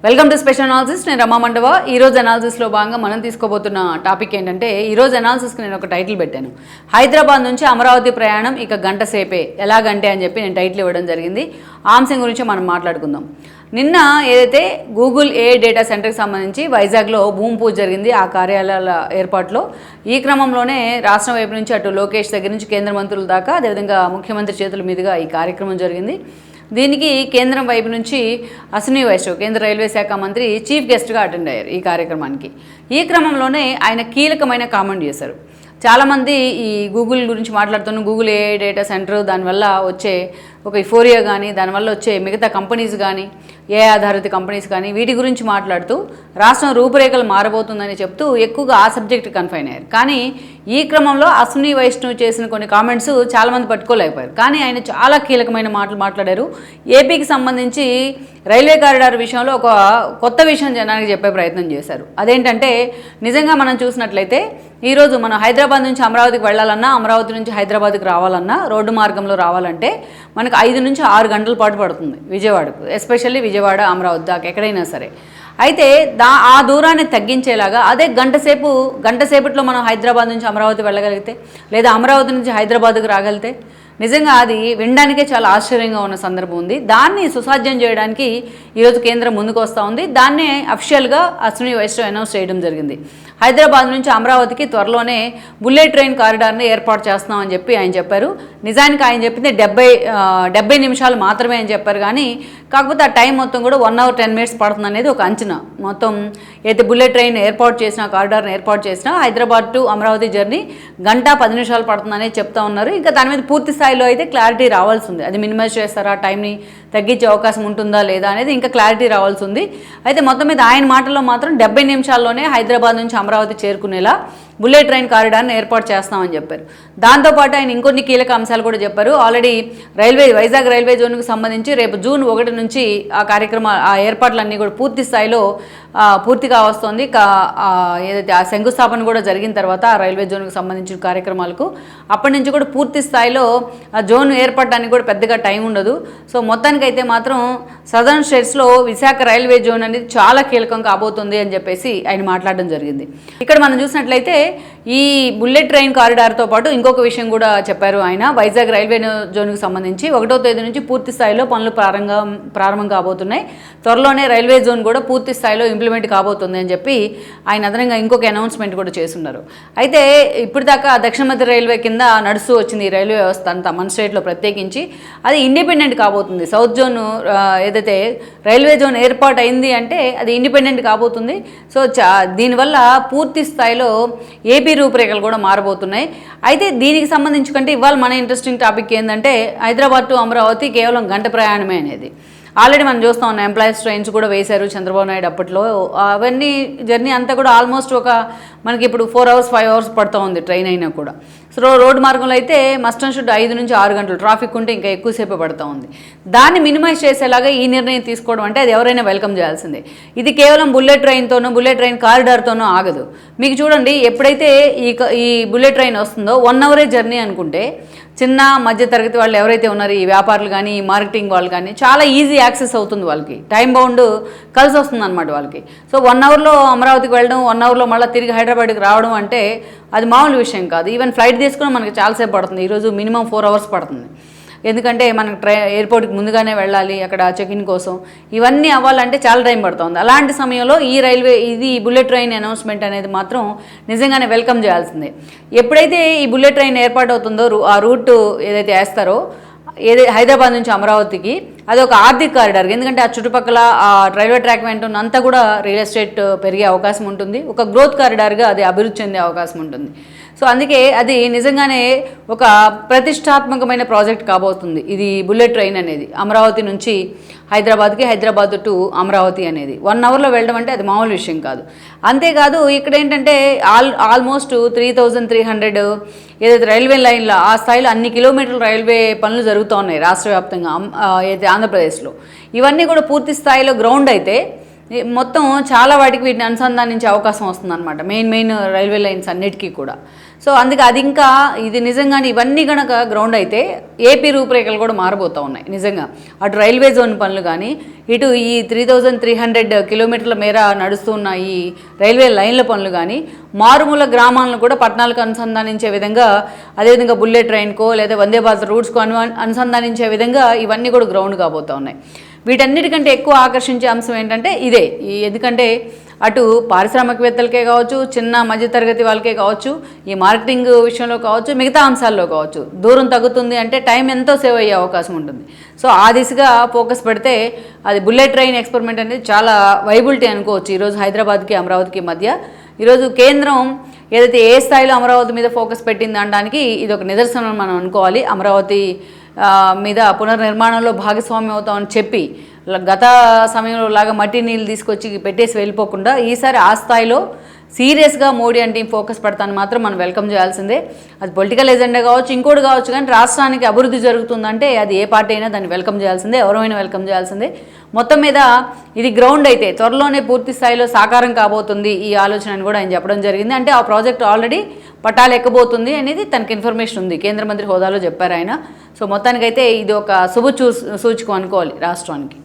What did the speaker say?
Welcome to special analysis. నేను రమా మండవ. ఈరోజు అనాలిసిస్లో భాగంగా మనం తీసుకోబోతున్న టాపిక్ ఏంటంటే, ఈరోజు అనాలిసిస్కి నేను ఒక టైటిల్ పెట్టాను, హైదరాబాద్ నుంచి అమరావతి ప్రయాణం ఇక గంట సేపే, ఎలాగంటే అని చెప్పి నేను టైటిల్ ఇవ్వడం జరిగింది. ఆ అంశం గురించి మనం మాట్లాడుకుందాం. నిన్న ఏదైతే గూగుల్ ఏఐ డేటా సెంటర్కి సంబంధించి వైజాగ్లో భూమి పూజ జరిగింది, ఆ కార్యాలయాల ఏర్పాట్లో. ఈ క్రమంలోనే రాష్ట్రం వైపు నుంచి అటు లోకేష్ దగ్గర నుంచి కేంద్ర మంత్రుల దాకా, అదేవిధంగా ముఖ్యమంత్రి చేతుల మీదుగా ఈ కార్యక్రమం జరిగింది. దీనికి కేంద్రం వైపు నుంచి అశ్విని వైష్ణవ్, కేంద్ర రైల్వే శాఖ మంత్రి, చీఫ్ గెస్ట్గా అటెండ్ అయ్యారు ఈ కార్యక్రమానికి. ఈ క్రమంలోనే ఆయన కీలకమైన కామెంట్ చేశారు. చాలామంది ఈ గూగుల్ గురించి మాట్లాడుతున్న గూగుల్ ఏఐ డేటా సెంటర్, దానివల్ల వచ్చే ఒక ఇఫోరియా కానీ, దానివల్ల వచ్చే మిగతా కంపెనీస్ కానీ, ఏఐ ఆధారిత కంపెనీస్ కానీ, వీటి గురించి మాట్లాడుతూ రాష్ట్రం రూపురేఖలు మారబోతుందని చెప్తూ ఎక్కువగా ఆ సబ్జెక్ట్ కన్ఫైన్ అయ్యారు. కానీ ఈ క్రమంలో అశ్విని వైష్ణవ్ చేసిన కొన్ని కామెంట్స్ చాలామంది పట్టుకోలేకపోయారు. కానీ ఆయన చాలా కీలకమైన మాటలు మాట్లాడారు. ఏపీకి సంబంధించి రైల్వే కారిడార్ విషయంలో ఒక కొత్త విషయం జనానికి చెప్పే ప్రయత్నం చేశారు. అదేంటంటే, నిజంగా మనం చూసినట్లయితే ఈరోజు మనం హైదరాబాద్ నుంచి అమరావతికి వెళ్ళాలన్నా, అమరావతి నుంచి హైదరాబాద్కి రావాలన్నా, రోడ్డు మార్గంలో రావాలంటే మనకు 5 నుంచి 6 గంటల పాటు పడుతుంది విజయవాడకు, ఎస్పెషల్లీ విజయవాడ అమరావతి దాకా ఎక్కడైనా సరే. అయితే ఆ దూరాన్ని తగ్గించేలాగా అదే గంట సేపట్లో మనం హైదరాబాద్ నుంచి అమరావతి వెళ్ళగలిగితే, లేదా అమరావతి నుంచి హైదరాబాద్కు రాగలిగితే, నిజంగా అది వినడానికే చాలా ఆశ్చర్యంగా ఉన్న సందర్భం ఉంది. దాన్ని సుసాధ్యం చేయడానికి ఈరోజు కేంద్రం ముందుకు వస్తూ ఉంది. దాన్నే అఫిషియల్గా అశ్విని వైష్ణవ్ అనౌన్స్ చేయడం జరిగింది. హైదరాబాద్ నుంచి అమరావతికి త్వరలోనే బుల్లెట్ ట్రైన్ కారిడార్ని ఏర్పాటు చేస్తున్నామని చెప్పి ఆయన చెప్పారు. నిజానికి ఆయన చెప్పింది 70 నిమిషాలు మాత్రమే అని చెప్పారు. కానీ కాకపోతే ఆ టైం మొత్తం కూడా 1 hour 10 minutes పడుతుంది అనేది ఒక అంచనా. మొత్తం అయితే బుల్లెట్ ట్రైన్ ఏర్పాటు చేసిన, కారిడార్ని ఏర్పాటు చేసిన హైదరాబాద్ టు అమరావతి జర్నీ 1 గంట 10 నిమిషాలు పడుతుందనేది చెప్తా ఉన్నారు. ఇంకా దాని మీద పూర్తి స్థాయిలో అయితే క్లారిటీ రావాల్సి ఉంది. అది మినిమైజ్ చేస్తారా, టైంని తగ్గించే అవకాశం ఉంటుందా లేదా అనేది ఇంకా క్లారిటీ రావాల్సి ఉంది. అయితే మొత్తం మీద ఆయన మాటల్లో మాత్రం 70 నిమిషాల్లోనే హైదరాబాద్ నుంచి అమరావతి చేరుకునేలా బుల్లెట్ ట్రైన్ కారిడార్ని ఏర్పాటు చేస్తామని చెప్పారు. దాంతోపాటు ఆయన ఇంకొన్ని కీలక అంశాలు కూడా చెప్పారు. ఆల్రెడీ వైజాగ్ రైల్వే జోన్కు సంబంధించి రేపు జూన్ 1 నుంచి ఆ ఏర్పాట్లన్నీ కూడా పూర్తి స్థాయిలో పూర్తిగా వస్తుంది. ఏదైతే ఆ శంకుస్థాపన కూడా జరిగిన తర్వాత ఆ రైల్వే జోన్కు సంబంధించిన కార్యక్రమాలకు అప్పటి నుంచి కూడా పూర్తి స్థాయిలో ఆ జోన్ ఏర్పడడానికి కూడా పెద్దగా టైం ఉండదు. సో మొత్తానికైతే మాత్రం సదర్న్ స్టేట్స్లో విశాఖ రైల్వే జోన్ అనేది చాలా కీలకం కాబోతుంది అని చెప్పేసి ఆయన మాట్లాడడం జరిగింది. ఇక్కడ మనం చూసినట్లయితే ఈ బుల్లెట్ ట్రైన్ కారిడార్తో పాటు ఇంకొక విషయం కూడా చెప్పారు ఆయన. వైజాగ్ రైల్వే జోన్కి సంబంధించి 1వ తేదీ నుంచి పూర్తి స్థాయిలో పనులు ప్రారంభం కాబోతున్నాయి. త్వరలోనే రైల్వే జోన్ కూడా పూర్తి స్థాయిలో ఇంప్లిమెంట్ కాబోతుంది అని చెప్పి ఆయన అదనంగా ఇంకొక అనౌన్స్మెంట్ కూడా చేస్తున్నారు. అయితే ఇప్పటిదాకా దక్షిణ మధ్య రైల్వే కింద నడుస్తూ వచ్చింది ఈ రైల్వే వ్యవస్థ అంతా మన స్టేట్లో ప్రత్యేకించి. అది ఇండిపెండెంట్ కాబోతుంది. సౌత్ జోన్ ఏదైతే రైల్వే జోన్ ఏర్పాటు అయింది అంటే అది ఇండిపెండెంట్ కాబోతుంది. సో దీనివల్ల పూర్తి స్థాయిలో ఏపీ రూపురేఖలు కూడా మారబోతున్నాయి. అయితే దీనికి సంబంధించి కంటే ఇవాళ మన ఇంట్రెస్టింగ్ టాపిక్ ఏంటంటే, హైదరాబాద్ టు అమరావతి కేవలం గంట ప్రయాణమే అనేది. ఆల్రెడీ మనం చూస్తూ ఉన్నాం, ఎంప్లాయీస్ ట్రైన్స్ కూడా వేశారు చంద్రబాబు నాయుడు అప్పట్లో. అవన్నీ జర్నీ అంతా కూడా ఆల్మోస్ట్ మనకి ఇప్పుడు 4 hours 5 hours పడుతూ ఉంది ట్రైన్ అయినా కూడా. సో రోడ్డు మార్గంలో అయితే మస్ట్ అండ్ షుడ్ 5 నుంచి 6 గంటలు, ట్రాఫిక్ ఉంటే ఇంకా ఎక్కువసేపు పడుతూ ఉంది. దాన్ని మినిమైజ్ చేసేలాగా ఈ నిర్ణయం తీసుకోవడం అంటే అది ఎవరైనా వెల్కమ్ చేయాల్సిందే. ఇది కేవలం బుల్లెట్ ట్రైన్ కారిడార్తోనో ఆగదు. మీకు చూడండి, ఎప్పుడైతే ఈ బుల్లెట్ ట్రైన్ వస్తుందో 1 hour జర్నీ అనుకుంటే, చిన్న మధ్య తరగతి వాళ్ళు ఎవరైతే ఉన్నారో, ఈ వ్యాపారులు కానీ, ఈ మార్కెటింగ్ వాళ్ళు కానీ, చాలా ఈజీ యాక్సెస్ అవుతుంది వాళ్ళకి. టైం బౌండ్ కలిసి వస్తుంది అనమాట వాళ్ళకి. సో 1 hourలో అమరావతికి వెళ్ళడం, 1 hourలో మళ్ళీ తిరిగి హైదరాబాద్కి రావడం అంటే అది మామూలు విషయం కాదు. ఈవెన్ ఫ్లైట్ తీసుకుని మనకి చాలాసేపు పడుతుంది. ఈరోజు మినిమం 4 hours పడుతుంది. ఎందుకంటే మనకు ఎయిర్పోర్ట్కి ముందుగానే వెళ్ళాలి, అక్కడ చెక్-ఇన్ కోసం ఇవన్నీ అవ్వాలంటే చాలా టైం పడుతుంది. అలాంటి సమయంలో ఈ బుల్లెట్ ట్రైన్ అనౌన్స్మెంట్ అనేది మాత్రం నిజంగానే వెల్కమ్ చేయాల్సిందే. ఎప్పుడైతే ఈ బుల్లెట్ ట్రైన్ ఏర్పాటు అవుతుందో, ఆ రూట్ ఏదైతే వేస్తారో హైదరాబాద్ నుంచి అమరావతికి, అది ఒక ఆర్థిక కారిడార్. ఎందుకంటే ఆ చుట్టుపక్కల ఆ రైల్వే ట్రాక్ వెంట అంతా కూడా రియల్ ఎస్టేట్ పెరిగే అవకాశం ఉంటుంది. ఒక గ్రోత్ కారిడార్గా అది అభివృద్ధి చెందే అవకాశం ఉంటుంది. సో అందుకే అది నిజంగానే ఒక ప్రతిష్టాత్మకమైన ప్రాజెక్ట్ కాబోతుంది ఇది బుల్లెట్ ట్రైన్ అనేది. అమరావతి నుంచి హైదరాబాద్కి, హైదరాబాద్ టు అమరావతి అనేది 1 hourలో వెళ్ళడం అంటే అది మామూలు విషయం కాదు. అంతేకాదు ఇక్కడ ఏంటంటే ఆల్మోస్ట్ 3300 ఏదైతే రైల్వే లైన్లో ఆ స్థాయిలో అన్ని కిలోమీటర్ల రైల్వే పనులు జరుగుతూ ఉన్నాయి రాష్ట్ర వ్యాప్తంగా. అయితే ఆంధ్రప్రదేశ్లో ఇవన్నీ కూడా పూర్తి స్థాయిలో గ్రౌండ్ అయితే మొత్తం చాలా వాటికి వీటిని అనుసంధానించే అవకాశం వస్తుందన్నమాట, మెయిన్ రైల్వే లైన్స్ అన్నిటికీ కూడా. సో అందుకే అది ఇంకా ఇది నిజంగానే ఇవన్నీ కనుక గ్రౌండ్ అయితే ఏపీ రూపురేఖలు కూడా మారబోతూ ఉన్నాయి నిజంగా. అటు రైల్వే జోన్ పనులు కానీ, ఇటు ఈ 3300 కిలోమీటర్ల మేర నడుస్తున్న ఈ రైల్వే లైన్ల పనులు కానీ, మారుమూల గ్రామాలను కూడా పట్టణాలకు అనుసంధానించే విధంగా, అదేవిధంగా బుల్లెట్ ట్రైన్కో లేదా వందే భారత్ రూట్స్కో అనుసంధానించే విధంగా ఇవన్నీ కూడా గ్రౌండ్ కాబోతూ ఉన్నాయి. వీటన్నిటికంటే ఎక్కువ ఆకర్షించే అంశం ఏంటంటే ఇదే. ఎందుకంటే అటు పారిశ్రామికవేత్తలకే కావచ్చు, చిన్న మధ్యతరగతి వాళ్ళకే కావచ్చు, ఈ మార్కెటింగ్ విషయంలో కావచ్చు, మిగతా అంశాల్లో కావచ్చు, దూరం తగ్గుతుంది అంటే టైం ఎంతో సేవ్ అయ్యే అవకాశం ఉంటుంది. సో ఆ దిశగా ఫోకస్ పెడితే అది బుల్లెట్ ట్రైన్ ఎక్స్పెరిమెంట్ అనేది చాలా వైబిలిటీ అనుకోవచ్చు ఈరోజు హైదరాబాద్కి అమరావతికి మధ్య. ఈరోజు కేంద్రం ఏదైతే ఏ స్థాయిలో అమరావతి మీద ఫోకస్ పెట్టింది అనడానికి ఇది ఒక నిదర్శనం మనం అనుకోవాలి. అమరావతి మీద పునర్నిర్మాణంలో భాగస్వామ్యం అవుతామని చెప్పి గత సమయంలో లాగా మట్టి నీళ్ళు తీసుకొచ్చి పెట్టేసి వెళ్ళిపోకుండా ఈసారి ఆ స్థాయిలో సీరియస్గా మోడీ అంటే ఫోకస్ పెడతాను మాత్రం మనం వెల్కమ్ చేయాల్సిందే. అది పొలిటికల్ ఎజెండా కావచ్చు, ఇంకోటి కావచ్చు, కానీ రాష్ట్రానికి అభివృద్ధి జరుగుతుందంటే అది ఏ పార్టీ అయినా దాన్ని వెల్కమ్ చేయాల్సిందే, ఎవరైనా వెల్కమ్ చేయాల్సిందే. మొత్తం మీద ఇది గ్రౌండ్ అయితే త్వరలోనే పూర్తి స్థాయిలో సాకారం కాబోతుంది ఈ ఆలోచన అని కూడా ఆయన చెప్పడం జరిగింది. అంటే ఆ ప్రాజెక్ట్ ఆల్రెడీ పట్టాలు ఎక్కబోతుంది అనేది తనకి ఇన్ఫర్మేషన్ ఉంది, కేంద్ర మంత్రి హోదాలో చెప్పారు ఆయన. సో మొత్తానికైతే ఇది ఒక సూచకం అనుకోవాలి రాష్ట్రానికి.